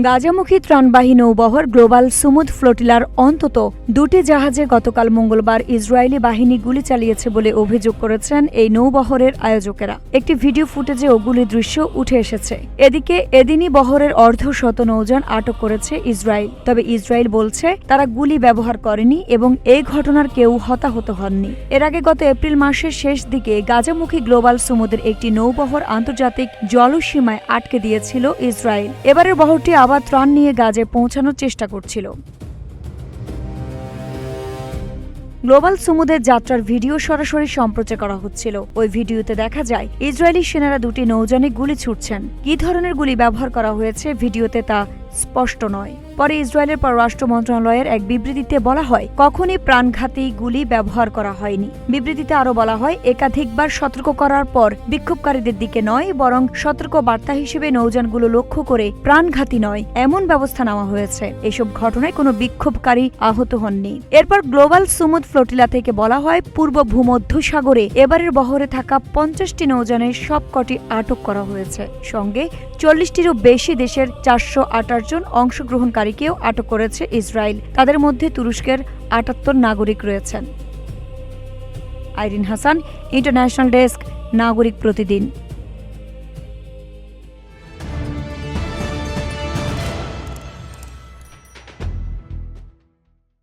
গাজামুখী ত্রাণবাহী নৌবহর global Sumud ফ্লোটিলার অন্তত দুটি জাহাজে গতকাল মঙ্গলবার ইসরায়েলি বাহিনী গুলি চালিয়েছে বলে অভিযোগ করেছেন এই নৌবহরের আয়োজকেরা। একটি ভিডিও ফুটেজে গুলির দৃশ্য উঠে এসেছে। এদিকে এদিনই বহরের অর্ধশত নৌযান আটক করেছে ইসরায়েল। তবে ইসরায়েল বলছে তারা গুলি ব্যবহার করেনি এবং এই ঘটনার কেউ হতাহত হননি। এর আগে গত এপ্রিল মাসের শেষ দিকে গাজামুখী গ্লোবাল সুমুদের একটি নৌবহর আন্তর্জাতিক জলসীমায় আটকে দিয়েছিল ইসরায়েল। এবারের বহরটি আবার ত্রাণ নিয়ে গাজে পৌঁছানোর চেষ্টা করছিল। গ্লোবাল সুমুদের যাত্রার ভিডিও সরাসরি সম্প্রচার করা হচ্ছিল। ওই ভিডিওতে দেখা যায় ইসরায়েলি সেনারা দুটি নৌযানে গুলি ছুটছেন। কী ধরনের গুলি ব্যবহার করা হয়েছে ভিডিওতে তা স্পষ্ট নয়। পরে ইসরায়েলের পররাষ্ট্র মন্ত্রণালয়ের এক বিবৃতিতে বলা হয়, কখনই প্রাণঘাতী গুলি ব্যবহার করা হয়নি। বিবৃতিতে আরও বলা হয়, একাধিকবার সতর্ক করার পর বিক্ষোভকারীদের দিকে নয়, বরং সতর্ক বার্তা হিসেবে নৌযানগুলো লক্ষ্য করে প্রাণঘাতী নয় এমন ব্যবস্থা নেওয়া হয়েছে। এসব ঘটনায় কোনো বিক্ষোভকারী আহত হননি। এরপর গ্লোবাল সুমুদ ফ্লোটিলা থেকে বলা হয়, পূর্ব ভূমধ্যসাগরে এবারের বহরে থাকা 50টি নৌযানের সবকটি আটক করা হয়েছে। সঙ্গে 40টিরও বেশি দেশের 428 জন অংশগ্রহণকারীকেও আটক করেছে ইসরায়েল। তাদের মধ্যে তুরস্কের 78 নাগরিক রয়েছেন। আইরিন হাসান, ইন্টারন্যাশনাল ডেস্ক, নাগরিক প্রতিদিন।